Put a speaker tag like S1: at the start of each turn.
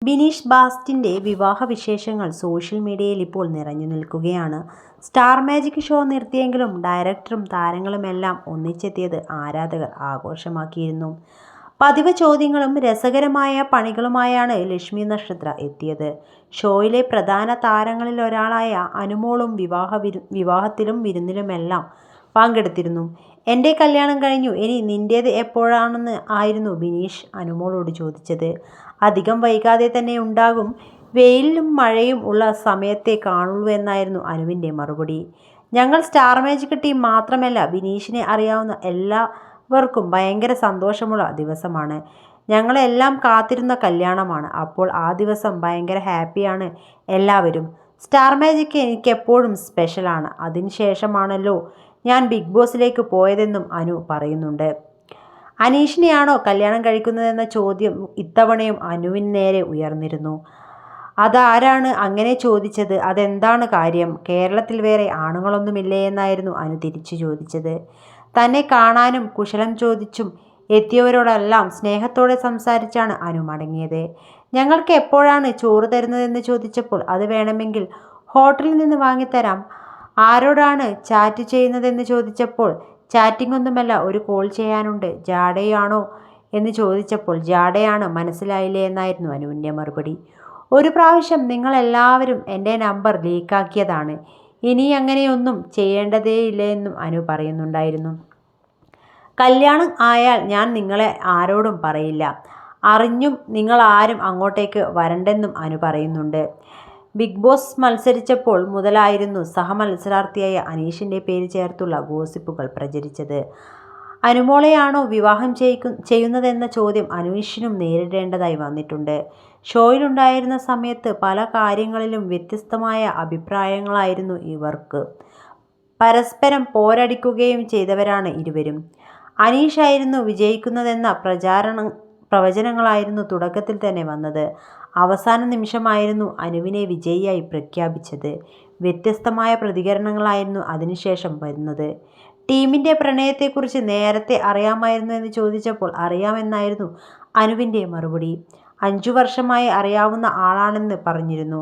S1: ബിനീഷ് ബാസ്റ്റിൻ്റെ വിവാഹ വിശേഷങ്ങൾ സോഷ്യൽ മീഡിയയിൽ ഇപ്പോൾ നിറഞ്ഞു നിൽക്കുകയാണ്. സ്റ്റാർ മാജിക് ഷോ നിർത്തിയെങ്കിലും ഡയറക്ടറും താരങ്ങളുമെല്ലാം ഒന്നിച്ചെത്തിയത് ആരാധകർ ആഘോഷമാക്കിയിരുന്നു. പതിവ് ചോദ്യങ്ങളും രസകരമായ പണികളുമായാണ് ലക്ഷ്മി നക്ഷത്ര എത്തിയത്. ഷോയിലെ പ്രധാന താരങ്ങളിലൊരാളായ അനുമോളും വിവാഹത്തിലും വിരുന്നിലുമെല്ലാം പങ്കെടുത്തിരുന്നു. എൻ്റെ കല്യാണം കഴിഞ്ഞു, ഇനി നിൻ്റേത് എപ്പോഴാണെന്ന് ആയിരുന്നു ബിനീഷ് അനുമോളോട് ചോദിച്ചത്. അധികം വൈകാതെ തന്നെ ഉണ്ടാകും, വെയിലും മഴയും ഉള്ള സമയത്തെ കാണുള്ളൂ എന്നായിരുന്നു അനുവിൻ്റെ മറുപടി. ഞങ്ങൾ സ്റ്റാർ മാജിക് ടീം മാത്രമല്ല, ബിനീഷിനെ അറിയാവുന്ന എല്ലാവർക്കും ഭയങ്കര സന്തോഷമുള്ള ദിവസമാണ്. ഞങ്ങളെല്ലാം കാത്തിരുന്ന കല്യാണമാണ്. അപ്പോൾ ആ ദിവസം ഭയങ്കര ഹാപ്പിയാണ് എല്ലാവരും. സ്റ്റാർ മാജിക് എനിക്കെപ്പോഴും സ്പെഷ്യലാണ്. അതിനുശേഷമാണല്ലോ ഞാൻ ബിഗ് ബോസിലേക്ക് പോയതെന്നും അനു പറയുന്നുണ്ട്. അനീഷിനെയാണോ കല്യാണം കഴിക്കുന്നതെന്ന ചോദ്യം ഇത്തവണയും അനുവിന് നേരെ ഉയർന്നിരുന്നു. അതാരാണ് അങ്ങനെ ചോദിച്ചത്, അതെന്താണ് കാര്യം, കേരളത്തിൽ വേറെ ആണുങ്ങളൊന്നുമില്ലേ എന്നായിരുന്നു അനു തിരിച്ചു ചോദിച്ചത്. തന്നെ കാണാനും കുശലം ചോദിച്ചും എത്തിയവരോടെല്ലാം സ്നേഹത്തോടെ സംസാരിച്ചാണ് അനു മടങ്ങിയത്. ഞങ്ങൾക്ക് എപ്പോഴാണ് ചോറ് തരുന്നതെന്ന് ചോദിച്ചപ്പോൾ അത് വേണമെങ്കിൽ ഹോട്ടലിൽ നിന്ന് വാങ്ങിത്തരാം. ആരോടാണ് ചാറ്റ് ചെയ്യുന്നതെന്ന് ചോദിച്ചപ്പോൾ ചാറ്റിംഗ് ഒന്നുമല്ല, ഒരു കോൾ ചെയ്യാനുണ്ട്. ജാഡയാണോ എന്ന് ചോദിച്ചപ്പോൾ ജാഡയാണ്, മനസ്സിലായില്ലേ എന്നായിരുന്നു അനുവിൻ്റെ മറുപടി. ഒരു പ്രാവശ്യം നിങ്ങളെല്ലാവരും എൻ്റെ നമ്പർ ലീക്കാക്കിയതാണ്. ഇനി അങ്ങനെയൊന്നും ചെയ്യേണ്ടതേയില്ല എന്നും അനു പറയുന്നുണ്ടായിരുന്നു. കല്യാണം ആയാൽ ഞാൻ നിങ്ങളെ ആരോടും പറയില്ല. അറിഞ്ഞും നിങ്ങളാരും അങ്ങോട്ടേക്ക് വരണ്ടെന്നും അനു പറയുന്നുണ്ട്. ബിഗ് ബോസ് മത്സരിച്ചപ്പോൾ മുതലായിരുന്നു സഹമത്സരാർത്ഥിയായ അനീഷിൻ്റെ പേര് ചേർത്തുള്ള ഗോസിപ്പുകൾ പ്രചരിച്ചത്. അനുമോളെയാണോ വിവാഹം ചെയ്യുന്നതെന്ന ചോദ്യം അനീഷിനും നേരിടേണ്ടതായി വന്നിട്ടുണ്ട്. ഷോയിലുണ്ടായിരുന്ന സമയത്ത് പല കാര്യങ്ങളിലും വ്യത്യസ്തമായ അഭിപ്രായങ്ങളായിരുന്നു ഇവർക്ക്. പരസ്പരം പോരടിക്കുകയും ചെയ്തവരാണ് ഇരുവരും. അനീഷായിരുന്നു വിജയിക്കുന്നതെന്ന പ്രവചനങ്ങളായിരുന്നു തുടക്കത്തിൽ തന്നെ വന്നത്. അവസാന നിമിഷമായിരുന്നു അനുവിനെ വിജയിയായി പ്രഖ്യാപിച്ചത്. വ്യത്യസ്തമായ പ്രതികരണങ്ങളായിരുന്നു അതിനുശേഷം വരുന്നത്. ടീമിൻ്റെ പ്രണയത്തെക്കുറിച്ച് നേരത്തെ അറിയാമായിരുന്നു എന്ന് ചോദിച്ചപ്പോൾ അറിയാമെന്നായിരുന്നു അനുവിൻ്റെ മറുപടി. 5 വർഷമായി അറിയാവുന്ന ആളാണെന്ന് പറഞ്ഞിരുന്നു.